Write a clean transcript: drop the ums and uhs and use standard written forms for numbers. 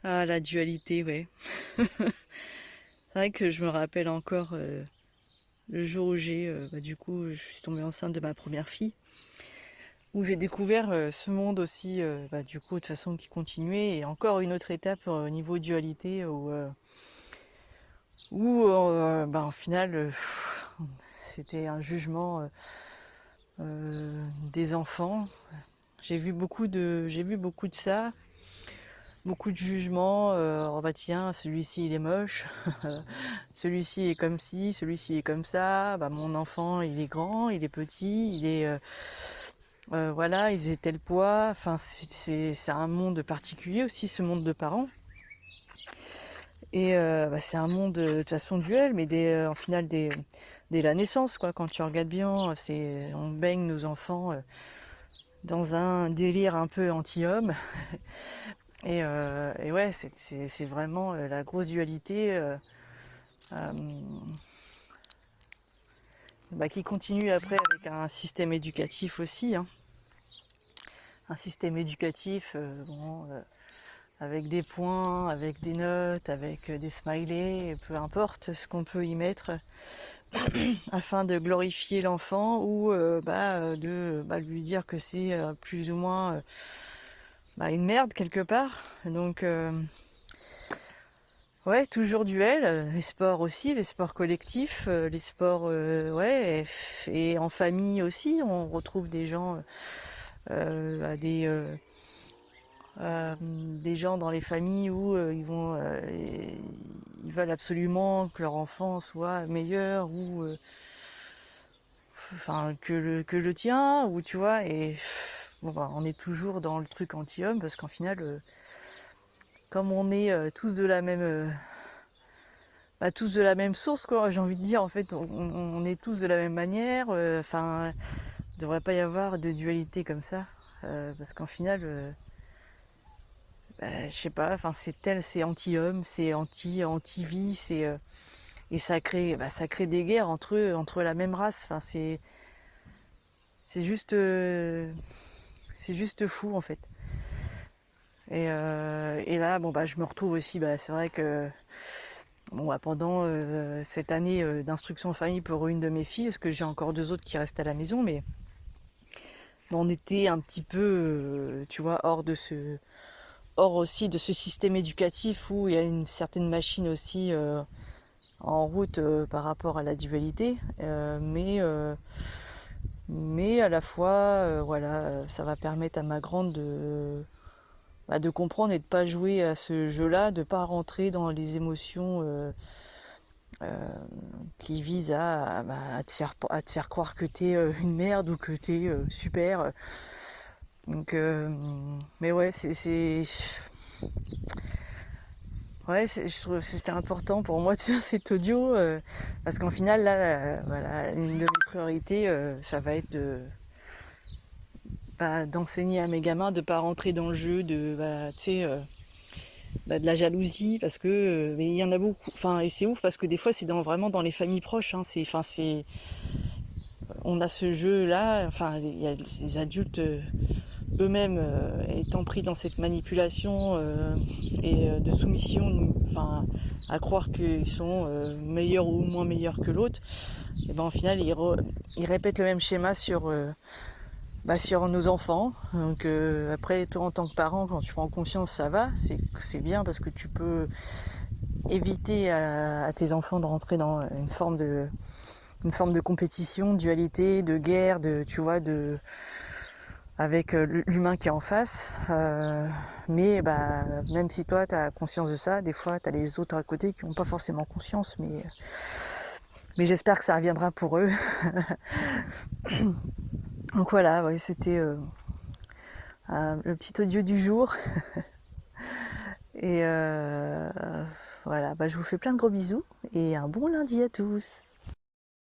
Ah, la dualité, ouais. C'est vrai que je me rappelle encore le jour où du coup, je suis tombée enceinte de ma première fille, où j'ai découvert ce monde aussi, du coup, de toute façon, qui continuait, et encore une autre étape au niveau dualité, au final, c'était un jugement des enfants. J'ai vu beaucoup de ça. Beaucoup de jugements, oh bah tiens, celui-ci il est moche, celui-ci est comme ci, celui-ci est comme ça, bah mon enfant il est grand, il est petit, voilà, il faisait tel poids, enfin c'est un monde particulier aussi, ce monde de parents. Et c'est un monde de toute façon duel, mais en final dès la naissance, quoi. Quand tu regardes bien, on baigne nos enfants dans un délire un peu anti-homme. Et ouais, c'est vraiment la grosse dualité euh, qui continue après avec un système éducatif aussi, hein. Un système éducatif avec des points, avec des notes, avec des smileys, peu importe ce qu'on peut y mettre afin de glorifier l'enfant ou de lui dire que c'est plus ou moins une merde quelque part. Donc ouais, toujours duel, les sports aussi, les sports collectifs, les sports, ouais, et en famille aussi, on retrouve des gens, des gens dans les familles où ils veulent absolument que leur enfant soit meilleur ou, enfin, que le tien, ou tu vois, et bon, on est toujours dans le truc anti-homme parce qu'en final, comme on est tous tous de la même source, quoi. J'ai envie de dire, en fait, on est tous de la même manière. Enfin, il ne devrait pas y avoir de dualité comme ça, parce qu'en final, je sais pas. Enfin, c'est anti-homme, c'est anti-vie, et ça crée des guerres entre la même race. Enfin, c'est juste, c'est juste fou en fait. Et là, je me retrouve aussi. C'est vrai que pendant cette année d'instruction en famille pour une de mes filles, parce que j'ai encore deux autres qui restent à la maison, mais on était un petit peu, tu vois, hors aussi de ce système éducatif où il y a une certaine machine aussi en route par rapport à la dualité, mais à la fois, voilà, ça va permettre à ma grande de comprendre et de pas jouer à ce jeu-là, de pas rentrer dans les émotions euh, qui visent à te faire croire que t'es une merde ou que t'es super. Donc, mais ouais, ouais, je trouve que c'était important pour moi de faire cet audio parce qu'en final, là, voilà, une de mes priorités, ça va être d'enseigner à mes gamins de pas rentrer dans le jeu tu sais, de la jalousie, parce que mais il y en a beaucoup. Enfin, et c'est ouf parce que des fois, c'est vraiment dans les familles proches, hein. On a ce jeu-là. Enfin, il y a les adultes eux-mêmes étant pris dans cette manipulation et de soumission, enfin, à croire qu'ils sont meilleurs ou moins meilleurs que l'autre. Et ben, au final, ils répètent le même schéma sur nos enfants. Donc après, toi en tant que parent, quand tu prends conscience, ça va, c'est bien parce que tu peux éviter à tes enfants de rentrer dans une forme de compétition, de dualité, de guerre, tu vois, avec l'humain qui est en face. Mais même si toi tu as conscience de ça, des fois tu as les autres à côté qui n'ont pas forcément conscience, mais j'espère que ça reviendra pour eux. Donc voilà, ouais, c'était le petit audio du jour. Et voilà, je vous fais plein de gros bisous et un bon lundi à tous.